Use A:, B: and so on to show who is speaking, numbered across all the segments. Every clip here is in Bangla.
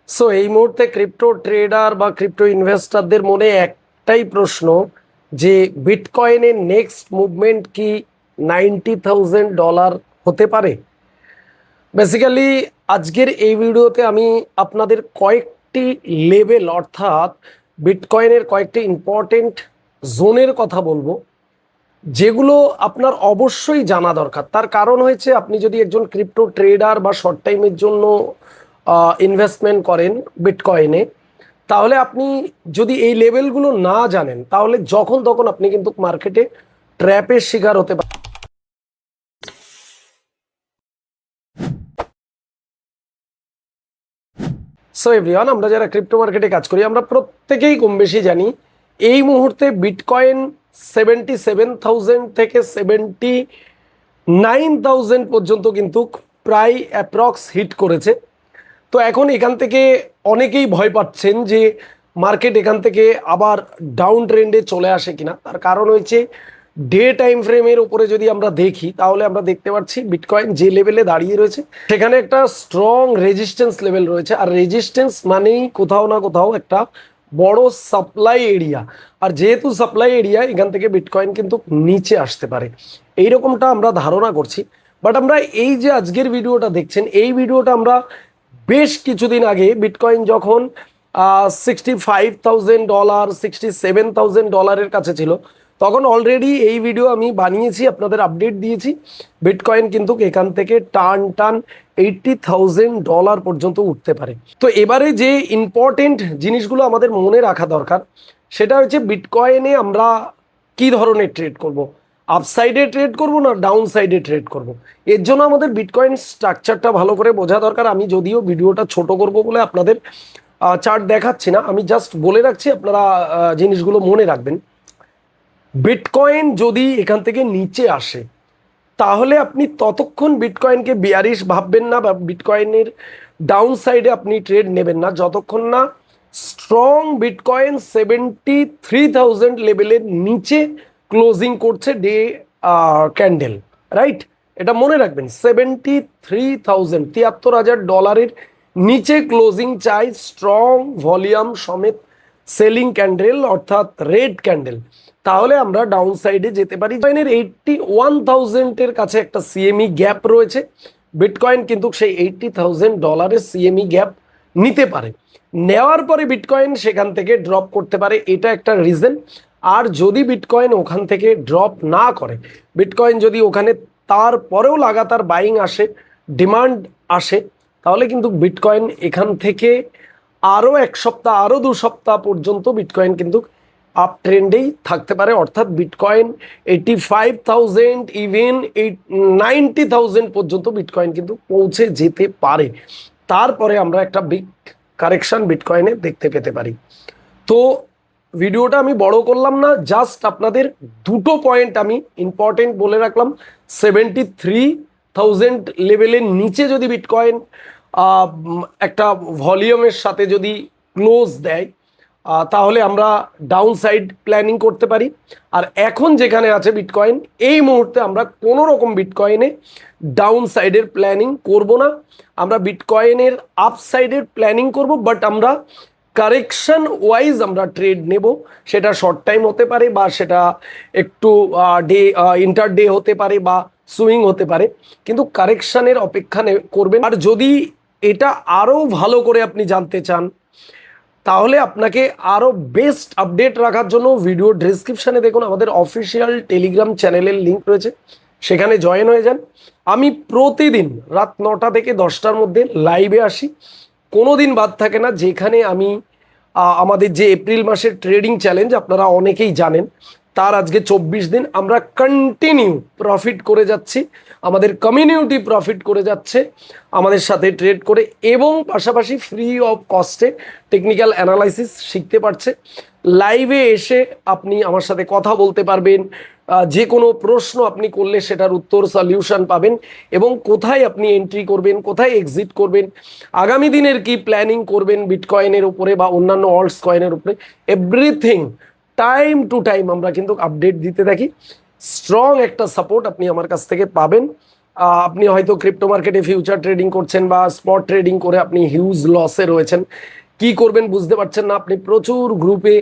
A: সো এই মুহূর্তে ক্রিপ্টো ট্রেডার বা ক্রিপ্টো ইনভেস্টরদের মনে একটাই প্রশ্ন যে বিটকয়েনের নেক্সট মুভমেন্ট কি $90,000 হতে পারে। বেসিক্যালি আজকের এই ভিডিওতে আমি আপনাদের কয়েকটি লেভেল অর্থাৎ বিটকয়েনের কয়েকটি ইম্পর্টেন্ট জোনের কথা বলবো, যেগুলো আপনার অবশ্যই জানা দরকার। তার কারণ হয়েছে, আপনি যদি একজন ক্রিপ্টো ট্রেডার বা শর্ট টাইমের জন্য ইনভেস্টমেন্ট করেন বিটকয়েনে, তাহলে আপনি যদি এই লেভেলগুলো না জানেন, তাহলে যখন তখন আপনি কিন্তু মার্কেটে ট্র্যাপের শিকার হতে পারেন। সো এভরিওয়ান, আমরা যারা ক্রিপ্টো মার্কেটে কাজ করি, আমরা প্রত্যেকেই কম বেশি জানি এই মুহূর্তে বিটকয়েন 77,000 থেকে 79,000 পর্যন্ত কিন্তু প্রায় অ্যাপ্রক্স হিট করেছে। তো এখন এখান থেকে অনেকেই ভয় পাচ্ছেন যে মার্কেট এখান থেকে আবার ডাউন ট্রেন্ডে চলে আসে কিনা। তার কারণ হয়েছে, ডে টাইম ফ্রেমের উপরে যদি আমরা দেখি, তাহলে আমরা দেখতে পাচ্ছি বিটকয়েন যে লেভেলে দাঁড়িয়ে রয়েছে সেখানে একটা স্ট্রং রেজিস্ট্যান্স লেভেল রয়েছে। আর রেজিস্ট্যান্স মানেই কোথাও না কোথাও একটা বড় সাপ্লাই এরিয়া। আর যেহেতু সাপ্লাই এরিয়া, এখান থেকে বিটকয়েন কিন্তু নিচে আসতে পারে, এইরকমটা আমরা ধারণা করছি। বাট আমরা এই যে আজকের ভিডিওটা দেখছেন, এই ভিডিওটা আমরা বেশ কিছুদিন আগে বিটকয়েন যখন $65,000 $67,000 কাছে ছিল, তখন অলরেডি এই ভিডিও আমি বানিয়েছি, আপনাদের আপডেট দিয়েছি। বিটকয়েন কিন্তু এখান থেকে টান $80,000 পর্যন্ত উঠতে পারে। তো এবারে যে ইম্পর্টেন্ট জিনিসগুলো আমাদের মনে রাখা দরকার, সেটা হচ্ছে বিটকয়েনে আমরা কি ধরনের ট্রেড করব, আপসাইডে ট্রেড করব না ডাউন সাইডে ট্রেড করব। এর জন্য আমাদের বিটকয়েন স্ট্রাকচারটা ভালো করে বোঝা দরকার। আমি যদিও ভিডিওটা ছোট করব বলে আপনাদের চার্ট দেখাচ্ছি না, আমি জাস্ট বলে রাখছি, আপনারা জিনিসগুলো মনে রাখবেন। বিটকয়েন যদি এখান থেকে নিচে আসে, তাহলে আপনি ততক্ষণ বিটকয়েনকে বিয়ারিশ ভাববেন না বা বিটকয়েনের ডাউন সাইডে আপনি ট্রেড নেবেন না, যতক্ষণ না স্ট্রং বিটকয়েন 73,000 লেভেলের নিচে ক্লোজিং করছে ডে ক্যান্ডেল। রাইট, এটা মনে রাখবেন, 73,000 $73,000 নিচে ক্লোজিং চাই, স্ট্রং ভলিউম সমেত সেলিং ক্যান্ডেল অর্থাৎ রেড ক্যান্ডেল। তাহলে আমরা ডাউন সাইডে যেতে পারি। বিটকয়েনের 81,000 এর কাছে একটা সিএমই গ্যাপ রয়েছে। বিটকয়েন কিন্তু সেই $80,000 সিএমই গ্যাপ নিতে পারে, নেওয়ার পরে বিটকয়েন সেখান থেকে ড্রপ করতে পারে, এটা একটা রিজন। আর যদি বিটকয়েন ওখান থেকে ড্রপ না করে, বিটকয়েন যদি ওখানে তারপরেও লাগাতার বাইং আসে, ডিমান্ড আসে, তাহলে কিন্তু বিটকয়েন এখান থেকে আরও এক সপ্তাহ আরও 2 সপ্তাহ পর্যন্ত বিটকয়েন কিন্তু আপ ট্রেন্ডেই থাকতে পারে। অর্থাৎ বিটকয়েন 85,000 ইভেন 90,000 পর্যন্ত বিটকয়েন কিন্তু পৌঁছে যেতে পারে। তারপরে আমরা একটা বিগ কারেকশন বিটকয়েনে দেখতে পেতে পারি। তো ভিডিওটা আমি বড় করলাম না, জাস্ট আপনাদের দুটো পয়েন্ট আমি ইম্পর্টেন্ট বলে রাখলাম। 73,000 লেভেলের নিচে যদি বিটকয়েন একটা ভলিউমের সাথে যদি ক্লোজ দেয়, তাহলে আমরা ডাউন সাইড প্ল্যানিং করতে পারি। আর এখন যেখানে আছে বিটকয়েন, এই মুহূর্তে আমরা কোনো রকম বিটকয়েনে ডাউন সাইডের প্ল্যানিং করব না, আমরা বিটকয়েনের আপ সাইডের প্ল্যানিং করব। বাট আমরা কারেকশন ওয়াইজ আমরা ট্রেড নেব, সেটা শর্ট টাইম হতে পারে বা সেটা একটু ডে ইন্টার ডে হতে পারে বা সুইং হতে পারে, কিন্তু কারেকশনের অপেক্ষা করবেন। আর যদি এটা আরও ভালো করে আপনি জানতে চান, তাহলে আপনাকে আরও বেস্ট আপডেট রাখার জন্য ভিডিও ডেসক্রিপশানে দেখুন আমাদের অফিসিয়াল টেলিগ্রাম চ্যানেলের লিঙ্ক রয়েছে, সেখানে জয়েন হয়ে যান। আমি প্রতিদিন রাত 9টা থেকে 10টার মধ্যে লাইভে আসি, কোনো দিন বাদ থাকে না, যেখানে আমি আমাদের যে এপ্রিল মাসের ট্রেডিং চ্যালেঞ্জ আপনারা অনেকেই জানেন, তার আজকে 24 দিন আমরা কন্টিনিউ প্রফিট করে যাচ্ছি, আমাদের কমিউনিটি প্রফিট করে যাচ্ছে আমাদের সাথে ট্রেড করে, এবং পাশাপাশি ফ্রি অফ কস্টে টেকনিক্যাল অ্যানালাইসিস শিখতে পারছে। লাইভে এসে আপনি আমার সাথে কথা বলতে পারবেন, যে কোনো প্রশ্ন আপনি করলে সেটার উত্তর সলিউশন পাবেন, এবং কোথায় আপনি এন্ট্রি করবেন, কোথায় এক্সিট করবেন, আগামী দিনের কি প্ল্যানিং করবেন বিটকয়েনের উপরে বা অন্যান্য অল্টস কয়েনের উপরে, এভরিথিং টাইম টু টাইম আমরা কিন্তু আপডেট দিতে থাকি। স্ট্রং একটা সাপোর্ট আপনি আমার কাছ থেকে পাবেন। আপনি হয়তো ক্রিপ্টো মার্কেটে ফিউচার ট্রেডিং করছেন বা স্পট ট্রেডিং করে আপনি হিউজ লসে রয়েছেন, কি করবেন বুঝতে পারছেন না। আপনি প্রচুর গ্রুপে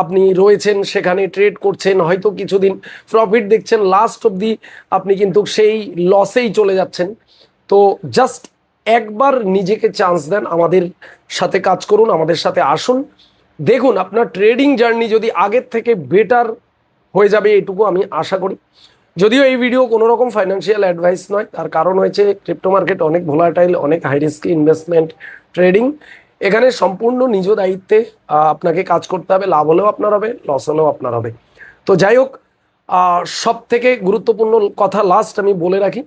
A: আপনি রয়েছেন, সেখানে ট্রেড করছেন, হয়তো কিছুদিন প্রফিট দেখছেন, লাস্ট অবধি আপনি কিন্তু সেই লসেই চলে যাচ্ছেন। তো জাস্ট একবার নিজেকে চান্স দেন, আমাদের সাথে কাজ করুন, আমাদের সাথে আসুন, দেখুন আপনার ট্রেডিং জার্নি যদি আগের থেকে বেটার হয়ে যাবে, এটুকু আমি আশা করি। যদিও এই ভিডিও কোনো রকম ফাইন্যান্সিয়াল অ্যাডভাইস নয়, তার কারণ হয়েছে ক্রিপ্টো মার্কেট অনেক ভোলাটাইল, অনেক হাই রিস্কি ইনভেস্টমেন্ট ট্রেডিং। এখানে সম্পূর্ণ নিজ দায়িত্বে আপনাকে কাজ করতে হবে, লাভ হলেও আপনার হবে, লস হলেও আপনার হবে। তো যাই হোক, সব থেকে গুরুত্বপূর্ণ কথা লাস্ট আমি বলে রাখি,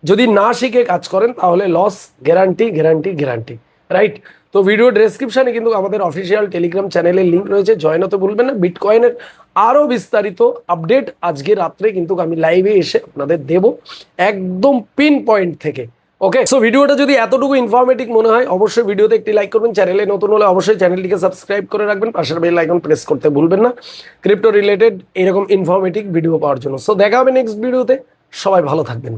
A: যদি না শিখে কাজ করেন তাহলে loss guarantee guarantee guarantee, right? তো ভিডিও ডেসক্রিপশনে কিন্তু আমাদের অফিসিয়াল টেলিগ্রাম চ্যানেলের লিঙ্ক রয়েছে, জয়েন হতে ভুলবেন না। বিটকয়েনের আরও বিস্তারিত আপডেট আজকে রাত্রে কিন্তু আমি লাইভে এসে আপনাদের দেব, একদম পিন পয়েন্ট থেকে। ওকে, সো ভিডিওটা যদি এতটুকু ইনফরমেটিভ মনে হয় অবশ্যই ভিডিওতে একটি লাইক করবেন, চ্যানেলে নতুন হলে অবশ্যই চ্যানেলটিকে সাবস্ক্রাইব করে রাখবেন, পাশের বেল আইকন প্রেস করতে ভুলবেন না ক্রিপ্টো রিলেটেড এরকম ইনফরমেটিভ ভিডিও পাওয়ার জন্য। সো দেখা হবে নেক্সট ভিডিওতে, সবাই ভালো থাকবেন।